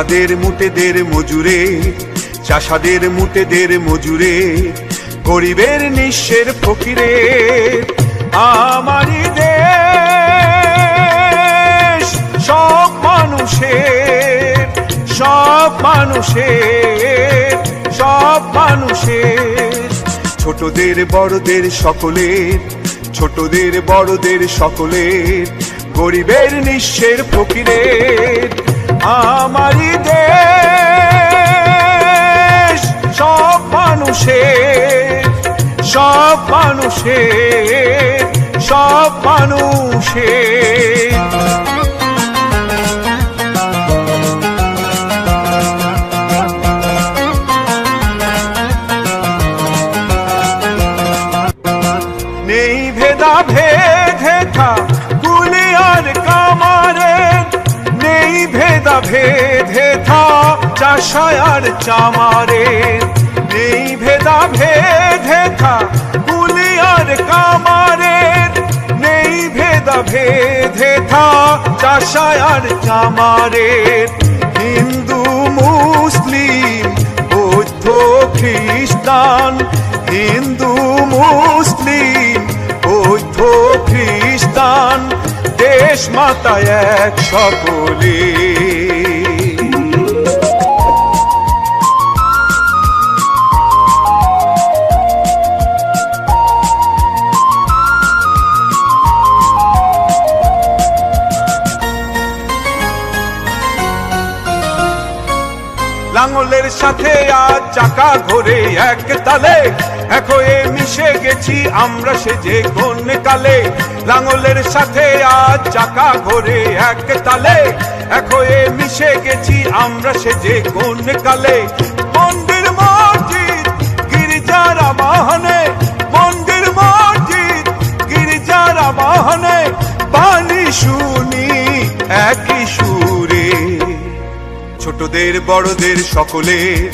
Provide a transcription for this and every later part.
চাষাদের মুটেদের মজুরে, চাষাদের মুটেদের মজুরে, গরিবের নিঃস্বের ফকিরে। আমারই দেশ সব মানুষের, সব মানুষের, সব মানুষের, ছোটদের বড়দের সকলের, ছোটদের বড়দের সকলের, গরিবের নিঃস্বের ফকিরের। আমারই দেশ সব মানুষের, সব মানুষের, সব মানুষের। নেই ভেদা ভেদা কুলি আর কামারের, নেই ভেদা ভেদা চাষায় আর চামারের, নেই ভেদা ভেদা কুলি আর কামারের, নেই ভেদা ভেদা চাষায় আর চামারের। হিন্দু মুসলিম বৌদ্ধ খ্রিস্টান, হিন্দু মুসলিম বৌদ্ধ খ্রিস্টান, দেশ মাতা এক সকলে। লাঙলের সাথে আজ চাকা ঘোরে এক তালে, এক হয়ে মিশে গেছি আমরা সে যে কোন কালে। লাঙলের সাথে আজ চাকা ঘোরে এক তালে, এক হয়ে মিশে গেছি আমরা সে যে কোন কালে। মন্দির মসজিদ গির্জার আবাহনে, মন্দির মসজিদ গির্জার আবাহনে, বাণী শুনি একই সুরে। ছোটদের বড়দের সকলের,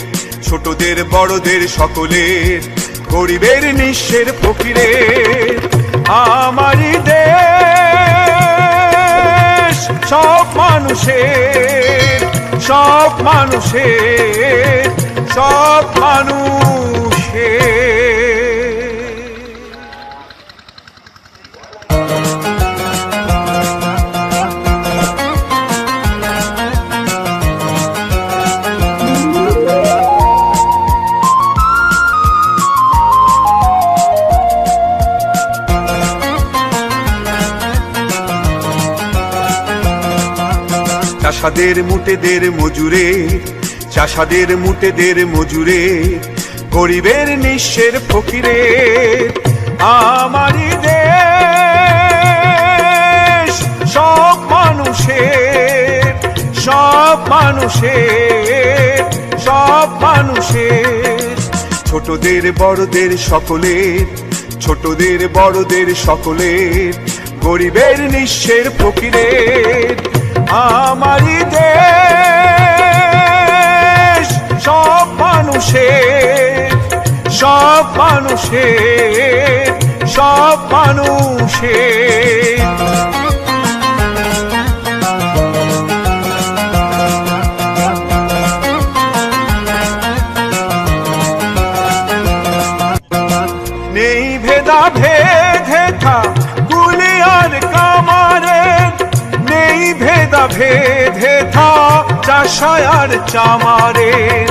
ছোটদের বড়দের সকলের, গরিবের নিঃস্বের ফকিরের। আমারই দেশ সব মানুষের, সব মানুষের, সব মানুষের। চাষাদের মুটেদের মজুরে, চাষাদের মুটেদের মজুরে, গরিবের নিঃস্বের ফকিরের। আমারই দেশ সব মানুষের, সব মানুষের, সব মানুষের, ছোটদের বড়দের সকলের, ছোটদের বড়দের সকলের, গরিবের নিঃস্বের ফকিরের। আমারই দেশ সব মানুষের, সব মানুষের, সব মানুষের। নেই ভেদা ভেদা কুলি আর কামারের, নেই ভেদা ভেদা চাষায় আর চামারের,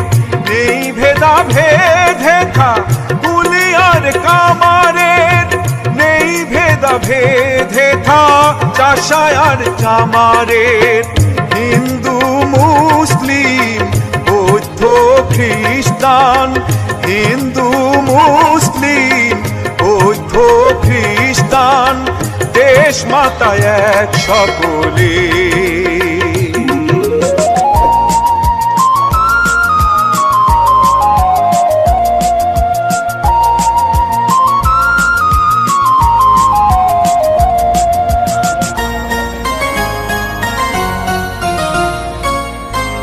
নেই ভেদা ভেদা কুলি আর কামারের, নেই ভেদা ভেদা চাষায় আর চামারের। হিন্দু মুসলিম বৌদ্ধ খ্রিস্টান, হিন্দু মুসলিম বৌদ্ধ খ্রিস্টান, দেশ মাতা এক সকলে।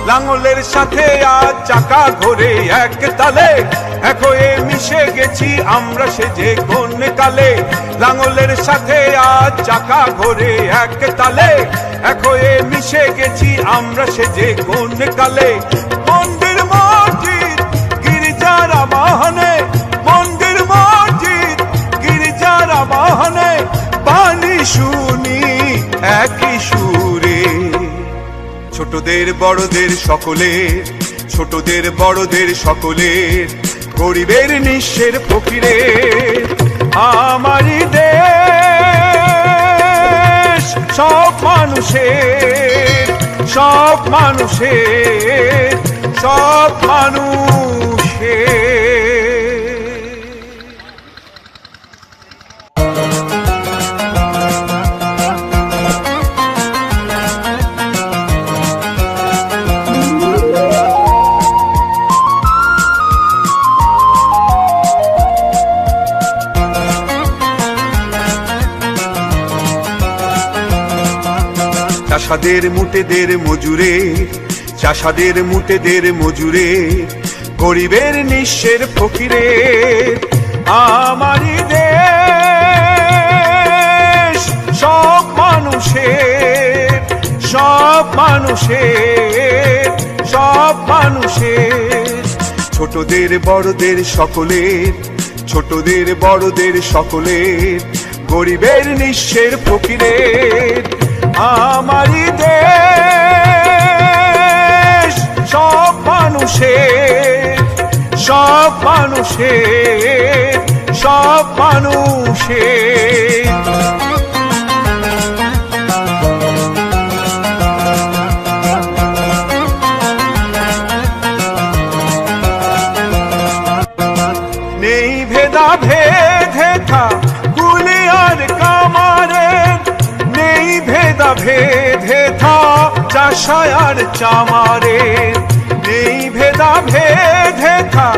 লাঙলের সাথে আজ চাকা ঘোরে এক তালে, এক হয়ে মিশে গেছি আমরা সে যে কোন কালে। লাঙলের সাথে আজ চাকা ঘোরে এক তালে, এক হয়ে মিশে গেছি আমরা সেজে কোন কালে। মন্দির মসজিদ গির্জার আবাহনে, মন্দির মসজিদ গির্জার আবাহনে বাণী শুনি একই সুরে। ছোটদের বড়দের সকলের, ছোটদের বড়দের সকলের, গরিবের নিঃস্বের ফকিরের আমারই দেশ। সব মানুষের, সব মানুষের, সব মানুষের। চাষাদের মুটেদের মজুরে, চাষাদের মুটেদের মজুরে, গরিবের নিঃস্বের ফকিরের আমারই দেশ। সব মানুষের, সব মানুষের, সব মানুষের, ছোটদের বড়দের সকলের, ছোটদের বড়দের সকলের, গরিবের নিঃস্বের ফকিরের আমারই দেশ। সব মানুষের, সব মানুষের, সব মানুষের। নেই ভেদা ভেদে থা গুলি আর কামারের, নেই ভেদা ভেদে থা চাষায় আর চামারের, নেই ভেদা ভেদে থা